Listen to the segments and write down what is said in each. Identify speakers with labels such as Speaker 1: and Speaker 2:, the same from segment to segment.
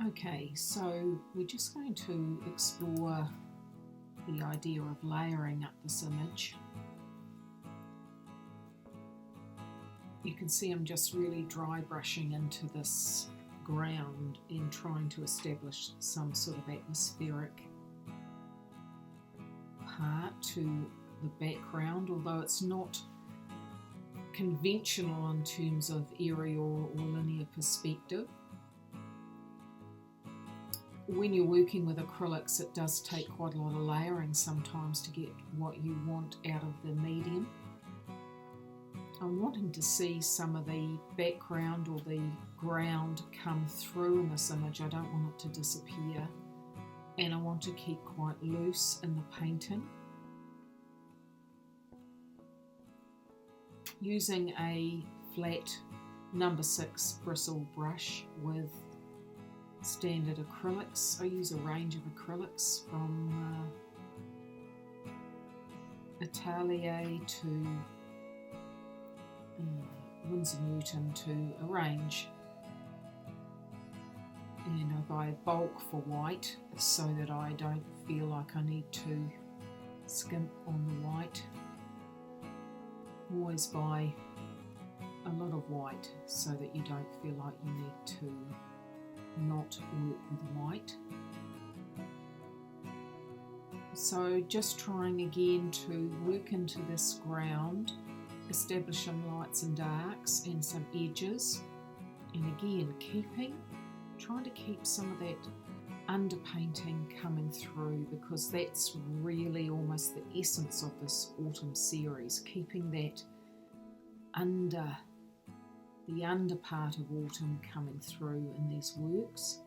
Speaker 1: Okay, so we're just going to explore the idea of layering up this image. You can see I'm just really dry brushing into this ground and trying to establish some sort of atmospheric part to the background, although it's not conventional in terms of aerial or linear perspective. When you're working with acrylics, it does take quite a lot of layering sometimes to get what you want out of the medium. I'm wanting to see some of the background or the ground come through in this image. I don't want it to disappear, and I want to keep quite loose in the painting. Using a flat number 6 bristle brush with standard acrylics. I use a range of acrylics from Atelier to Winsor Newton to a range, and I buy bulk for white so that I don't feel like I need to skimp on the white. Always buy a lot of white so that you don't feel like you need to not work with white. So just trying again to work into this ground, establishing lights and darks and some edges, and again trying to keep some of that underpainting coming through, because that's really almost the essence of this autumn series, keeping that the under part of autumn coming through in these works.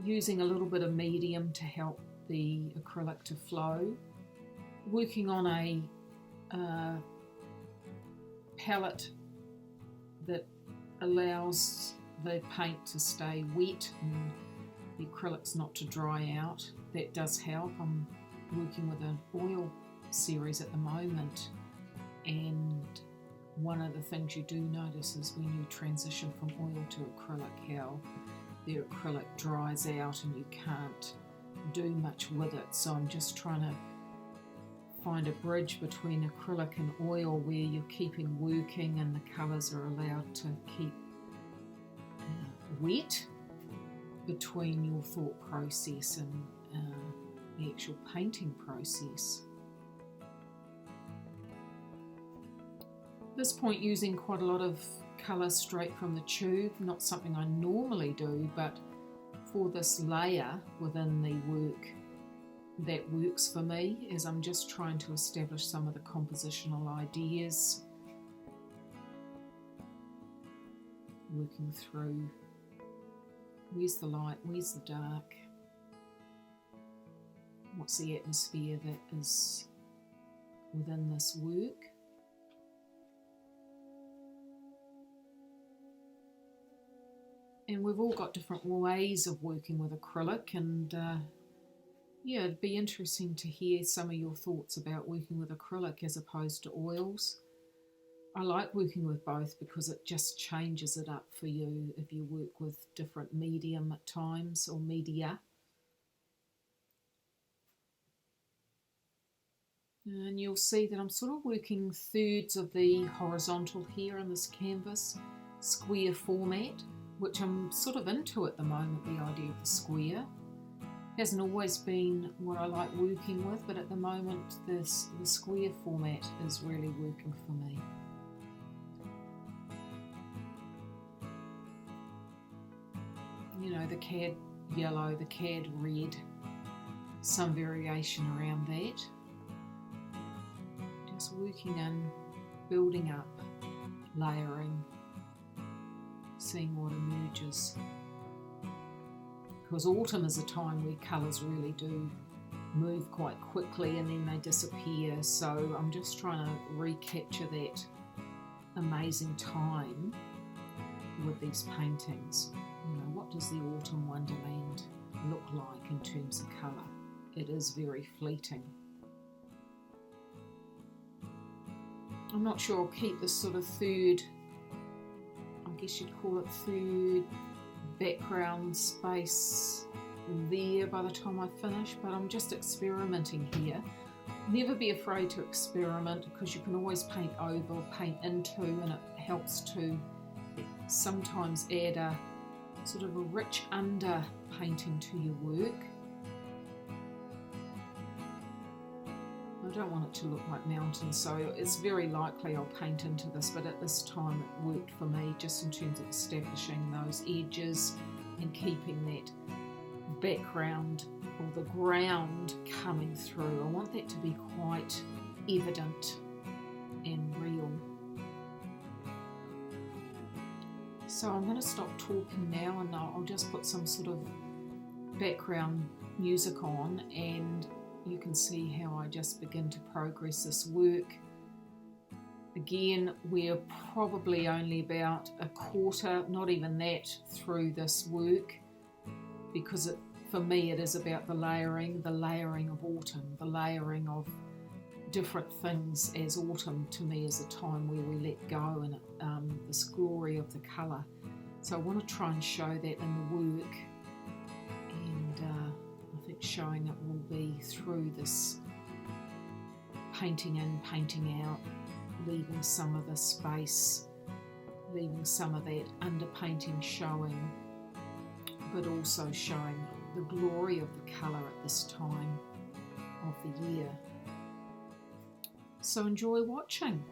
Speaker 1: Using a little bit of medium to help the acrylic to flow. Working on a palette that allows the paint to stay wet and the acrylics not to dry out. That does help. I'm working with an oil series at the moment, and one of the things you do notice is when you transition from oil to acrylic, how the acrylic dries out and you can't do much with it. So I'm just trying to find a bridge between acrylic and oil where you're keeping working and the colours are allowed to keep wet between your thought process and the actual painting process. At this point, using quite a lot of colour straight from the tube, not something I normally do, but for this layer within the work, that works for me, as I'm just trying to establish some of the compositional ideas, working through where's the light, where's the dark, what's the atmosphere that is within this work. And we've all got different ways of working with acrylic, and yeah, it'd be interesting to hear some of your thoughts about working with acrylic as opposed to oils. I like working with both because it just changes it up for you if you work with different medium at times, or media. And you'll see that I'm sort of working thirds of the horizontal here in this canvas, square format, which I'm sort of into at the moment, the idea of the square. Hasn't always been what I like working with, but at the moment the square format is really working for me. You know, the cad yellow, the cad red, some variation around that. Just working in, building up, layering, seeing what emerges. Because autumn is a time where colours really do move quite quickly and then they disappear, so I'm just trying to recapture that amazing time with these paintings. You know, what does the Autumn Wonderland look like in terms of colour? It is very fleeting. I'm not sure I'll keep this sort of third, I guess you'd call it third background space there by the time I finish, but I'm just experimenting here. Never be afraid to experiment, because you can always paint over or paint into, and it helps to sometimes add a sort of a rich under painting to your work. I don't want it to look like mountains, so it's very likely I'll paint into this, but at this time it worked for me, just in terms of establishing those edges and keeping that background or the ground coming through. I want that to be quite evident and real. So I'm going to stop talking now, and I'll just put some sort of background music on, and you can see how I just begin to progress this work. Again, we're probably only about a quarter, not even that, through this work, because for me it is about the layering of autumn, the layering of different things, as autumn to me is a time where we let go, and this glory of the colour. So I want to try and show that in the work, and I think showing it will be through this painting in, painting out, leaving some of the space, leaving some of that underpainting showing, but also showing the glory of the colour at this time of the year. So enjoy watching.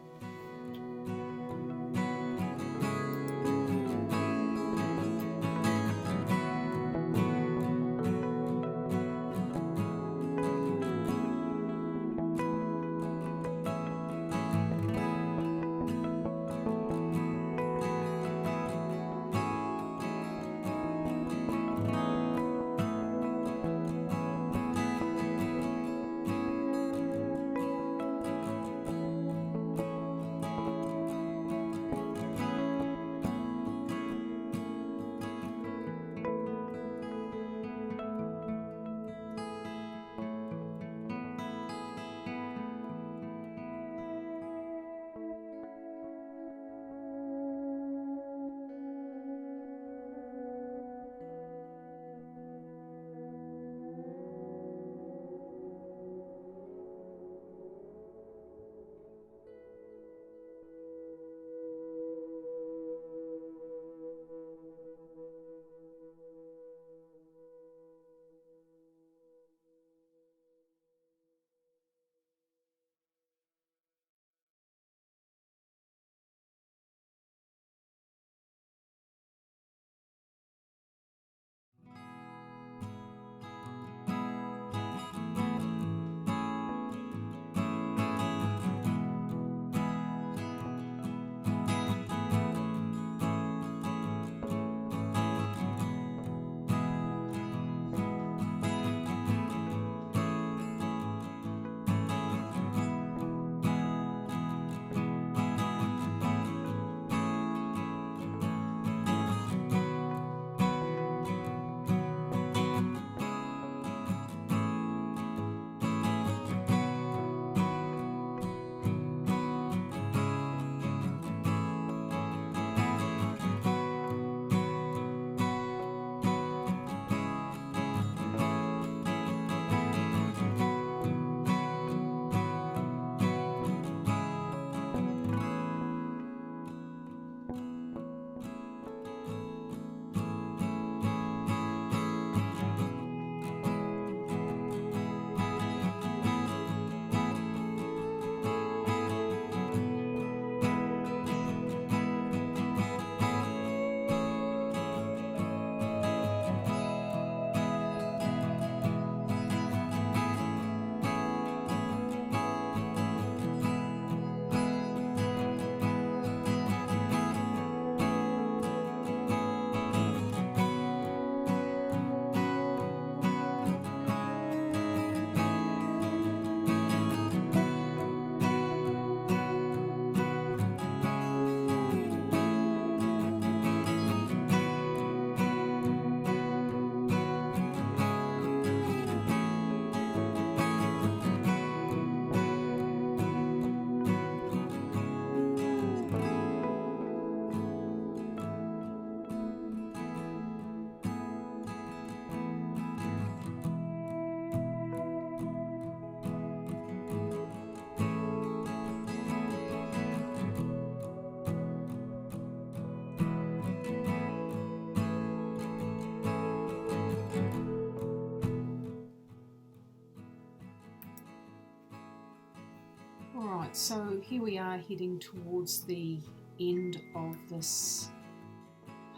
Speaker 1: Right, so here we are heading towards the end of this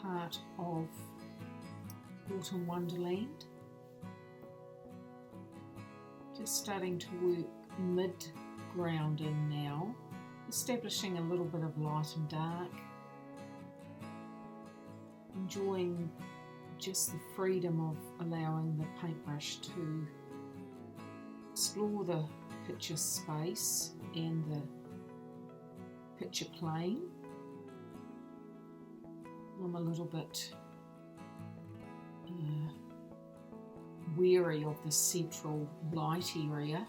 Speaker 1: part of Autumn Wonderland. Just starting to work mid-ground in now, establishing a little bit of light and dark, enjoying just the freedom of allowing the paintbrush to explore the picture space and the picture plane. I'm a little bit wary of the central light area,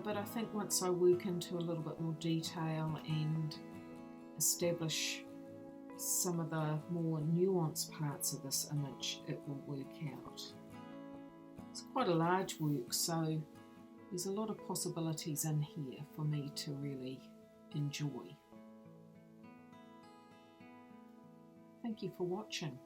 Speaker 1: but I think once I work into a little bit more detail and establish some of the more nuanced parts of this image, it will work out. It's quite a large work, so there's a lot of possibilities in here for me to really enjoy. Thank you for watching.